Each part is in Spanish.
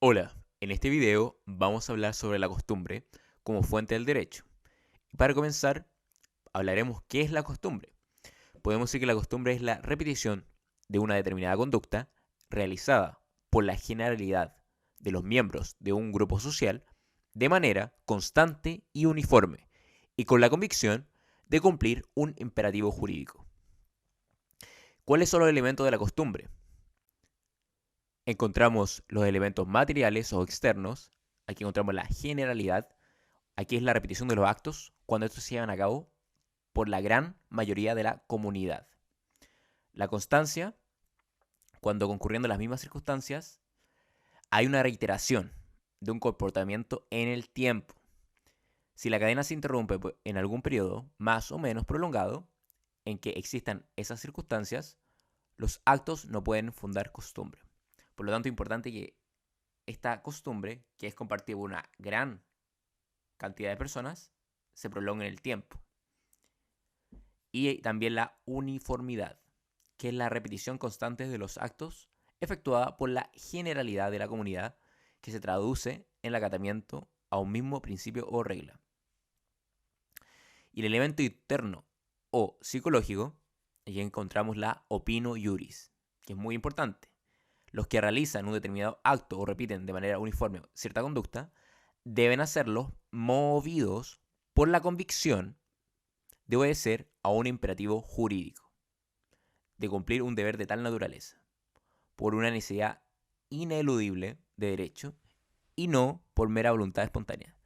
Hola, en este video vamos a hablar sobre la costumbre como fuente del derecho. Para comenzar, hablaremos qué es la costumbre. Podemos decir que la costumbre es la repetición de una determinada conducta realizada por la generalidad de los miembros de un grupo social de manera constante y uniforme, y con la convicción de cumplir un imperativo jurídico. ¿Cuáles son los elementos de la costumbre? Encontramos los elementos materiales o externos. Aquí encontramos la generalidad. Aquí es la repetición de los actos cuando estos se llevan a cabo por la gran mayoría de la comunidad. La constancia, cuando concurriendo las mismas circunstancias, hay una reiteración de un comportamiento en el tiempo. Si la cadena se interrumpe en algún periodo más o menos prolongado en que existan esas circunstancias, los actos no pueden fundar costumbre. Por lo tanto, es importante que esta costumbre, que es compartida por una gran cantidad de personas, se prolongue en el tiempo. Y también la uniformidad, que es la repetición constante de los actos efectuada por la generalidad de la comunidad, que se traduce en el acatamiento a un mismo principio o regla. Y el elemento interno o psicológico, aquí encontramos la opinio iuris, que es muy importante. Los que realizan un determinado acto o repiten de manera uniforme cierta conducta deben hacerlo movidos por la convicción de obedecer a un imperativo jurídico, de cumplir un deber de tal naturaleza, por una necesidad ineludible de derecho y no por mera voluntad espontánea.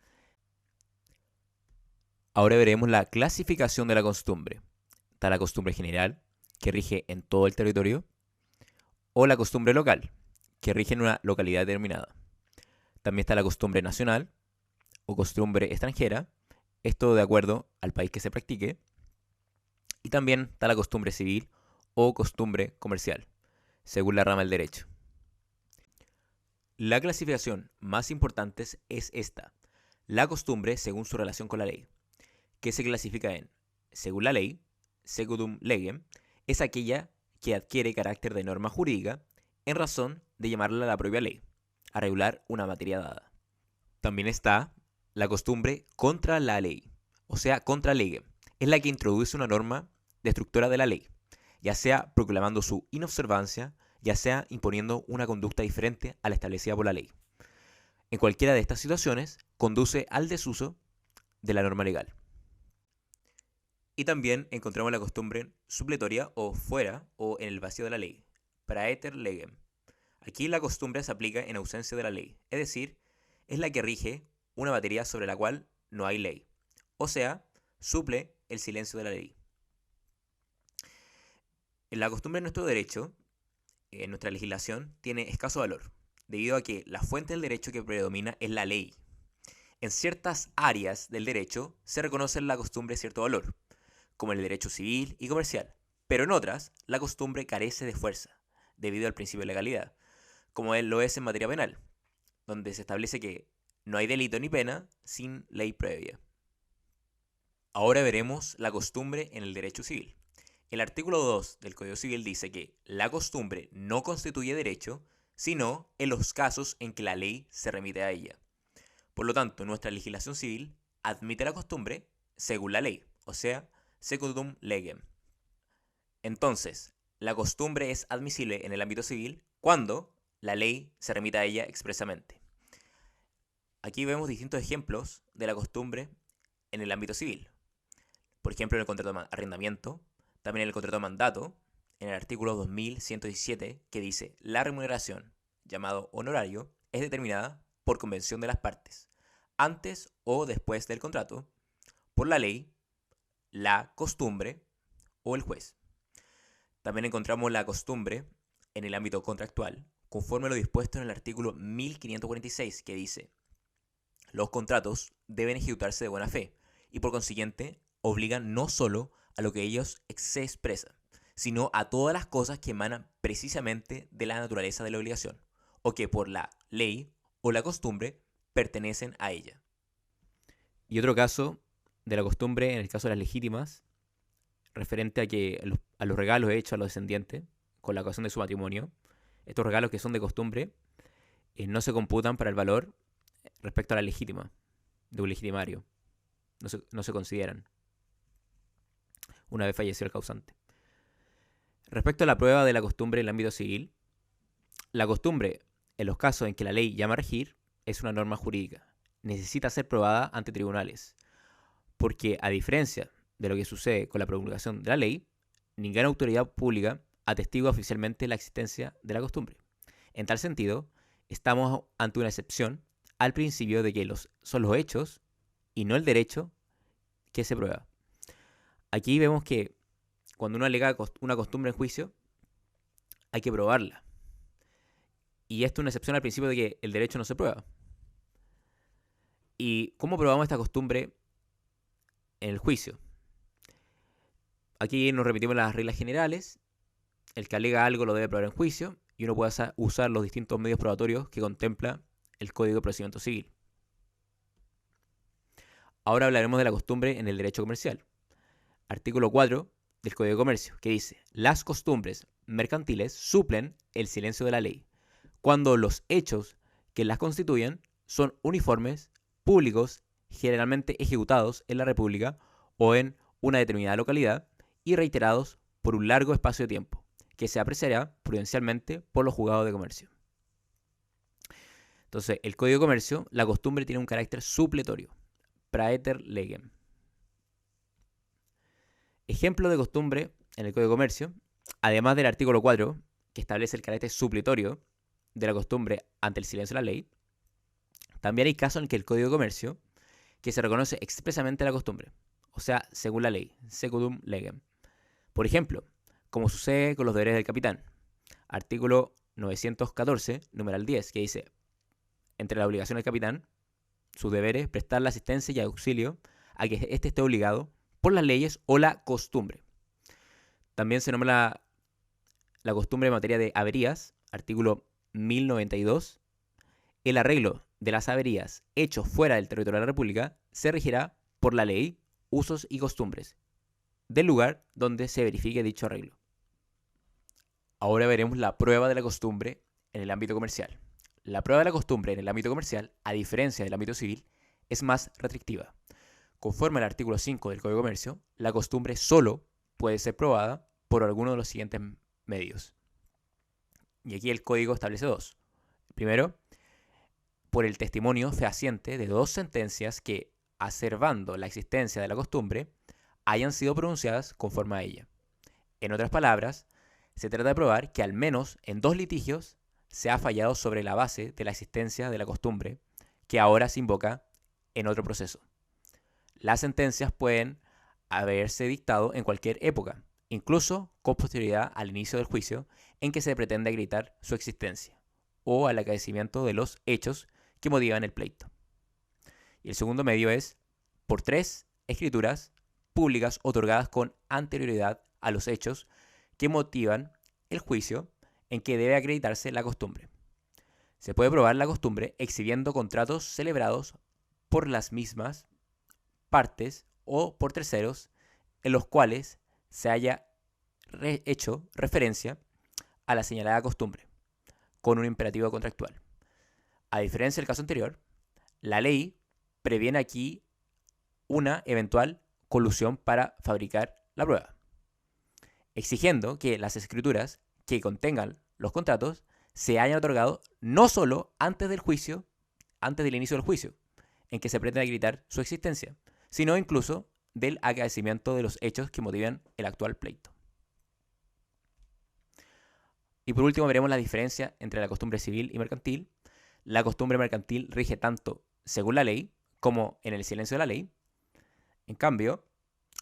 Ahora veremos la clasificación de la costumbre. Está la costumbre general, que rige en todo el territorio, o la costumbre local, que rige en una localidad determinada. También está la costumbre nacional o costumbre extranjera, esto de acuerdo al país que se practique. Y también está la costumbre civil o costumbre comercial, según la rama del derecho. La clasificación más importante es esta: la costumbre según su relación con la ley, que se clasifica en, según la ley, secundum legem, es aquella que adquiere carácter de norma jurídica en razón de llamarla la propia ley, a regular una materia dada. También está la costumbre contra la ley, o sea, contra legem, es la que introduce una norma destructora de la ley, ya sea proclamando su inobservancia, ya sea imponiendo una conducta diferente a la establecida por la ley. En cualquiera de estas situaciones, conduce al desuso de la norma legal. Y también encontramos la costumbre supletoria o fuera o en el vacío de la ley, praeter legem. Aquí la costumbre se aplica en ausencia de la ley, es decir, es la que rige una materia sobre la cual no hay ley, o sea, suple el silencio de la ley. La costumbre en nuestro derecho, en nuestra legislación, tiene escaso valor, debido a que la fuente del derecho que predomina es la ley. En ciertas áreas del derecho se reconoce la costumbre cierto valor, como en el derecho civil y comercial, pero en otras la costumbre carece de fuerza, debido al principio de legalidad, como lo es en materia penal, donde se establece que no hay delito ni pena sin ley previa. Ahora veremos la costumbre en el derecho civil. El artículo 2 del Código Civil dice que la costumbre no constituye derecho, sino en los casos en que la ley se remite a ella. Por lo tanto, nuestra legislación civil admite la costumbre según la ley, o sea, secundum legem. Entonces, la costumbre es admisible en el ámbito civil cuando la ley se remite a ella expresamente. Aquí vemos distintos ejemplos de la costumbre en el ámbito civil. Por ejemplo, en el contrato de arrendamiento, también en el contrato de mandato, en el artículo 2117, que dice: la remuneración, llamado honorario, es determinada por convención de las partes, antes o después del contrato, por la ley, la costumbre o el juez. También encontramos la costumbre en el ámbito contractual, conforme a lo dispuesto en el artículo 1546, que dice: los contratos deben ejecutarse de buena fe y por consiguiente obligan no solo a lo que ellos se expresan, sino a todas las cosas que emanan precisamente de la naturaleza de la obligación, o que por la ley o la costumbre pertenecen a ella. Y otro caso de la costumbre, en el caso de las legítimas, referente a los regalos hechos a los descendientes con la ocasión de su matrimonio, estos regalos que son de costumbre, no se computan para el valor respecto a la legítima, de un legitimario. No se consideran una vez fallecido el causante. Respecto a la prueba de la costumbre en el ámbito civil, la costumbre, en los casos en que la ley llama a regir, es una norma jurídica. Necesita ser probada ante tribunales, porque a diferencia de lo que sucede con la promulgación de la ley, ninguna autoridad pública atestigua oficialmente la existencia de la costumbre. En tal sentido, estamos ante una excepción al principio de que son los hechos y no el derecho que se prueba. Aquí vemos que cuando uno alega una costumbre en juicio, hay que probarla. Y esto es una excepción al principio de que el derecho no se prueba. ¿Y cómo probamos esta costumbre en el juicio? Aquí nos repetimos las reglas generales. El que alega algo lo debe probar en juicio y uno puede usar los distintos medios probatorios que contempla el Código de Procedimiento Civil. Ahora hablaremos de la costumbre en el derecho comercial. Artículo 4 del Código de Comercio, que dice: las costumbres mercantiles suplen el silencio de la ley cuando los hechos que las constituyen son uniformes, públicos, generalmente ejecutados en la República o en una determinada localidad y reiterados por un largo espacio de tiempo, que se apreciará prudencialmente por los juzgados de comercio. Entonces, el Código de Comercio, la costumbre tiene un carácter supletorio, praeter legem. Ejemplo de costumbre en el Código de Comercio, además del artículo 4, que establece el carácter supletorio de la costumbre ante el silencio de la ley, también hay casos en que el Código de Comercio, que se reconoce expresamente la costumbre, o sea, según la ley, secundum legem. Por ejemplo, como sucede con los deberes del capitán, artículo 914, numeral 10, que dice: entre la obligación del capitán, sus deberes, prestar la asistencia y auxilio a que éste esté obligado por las leyes o la costumbre. También se nombra la costumbre en materia de averías, artículo 1092. El arreglo de las averías hechos fuera del territorio de la República se regirá por la ley, usos y costumbres del lugar donde se verifique dicho arreglo. Ahora veremos la prueba de la costumbre en el ámbito comercial. La prueba de la costumbre en el ámbito comercial, a diferencia del ámbito civil, es más restrictiva. Conforme al artículo 5 del Código de Comercio, la costumbre solo puede ser probada por alguno de los siguientes medios. Y aquí el Código establece dos. Primero, por el testimonio fehaciente de dos sentencias que, acervando la existencia de la costumbre, hayan sido pronunciadas conforme a ella. En otras palabras, se trata de probar que al menos en dos litigios se ha fallado sobre la base de la existencia de la costumbre, que ahora se invoca en otro proceso. Las sentencias pueden haberse dictado en cualquier época, incluso con posterioridad al inicio del juicio en que se pretende acreditar su existencia, o al acaecimiento de los hechos que motivan el pleito. Y el segundo medio es por tres escrituras públicas otorgadas con anterioridad a los hechos que motivan el juicio en que debe acreditarse la costumbre. Se puede probar la costumbre exhibiendo contratos celebrados por las mismas partes o por terceros en los cuales se haya hecho referencia a la señalada costumbre con un imperativo contractual. A diferencia del caso anterior, la ley previene aquí una eventual colusión para fabricar la prueba, exigiendo que las escrituras que contengan los contratos se hayan otorgado no solo antes del juicio, antes del inicio del juicio, en que se pretende acreditar su existencia, sino incluso del acaecimiento de los hechos que motivan el actual pleito. Y por último veremos la diferencia entre la costumbre civil y mercantil. La costumbre mercantil rige tanto según la ley como en el silencio de la ley. En cambio,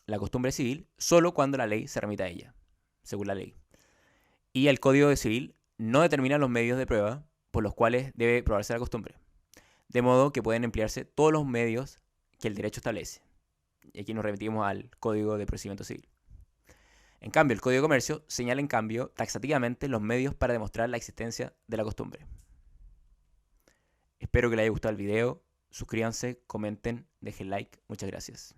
la costumbre civil solo cuando la ley se remite a ella, según la ley. Y el Código Civil no determina los medios de prueba por los cuales debe probarse la costumbre, de modo que pueden emplearse todos los medios que el derecho establece. Y aquí nos remitimos al Código de Procedimiento Civil. En cambio, el Código de Comercio señala en cambio taxativamente los medios para demostrar la existencia de la costumbre. Espero que les haya gustado el video. Suscríbanse, comenten, dejen like. Muchas gracias.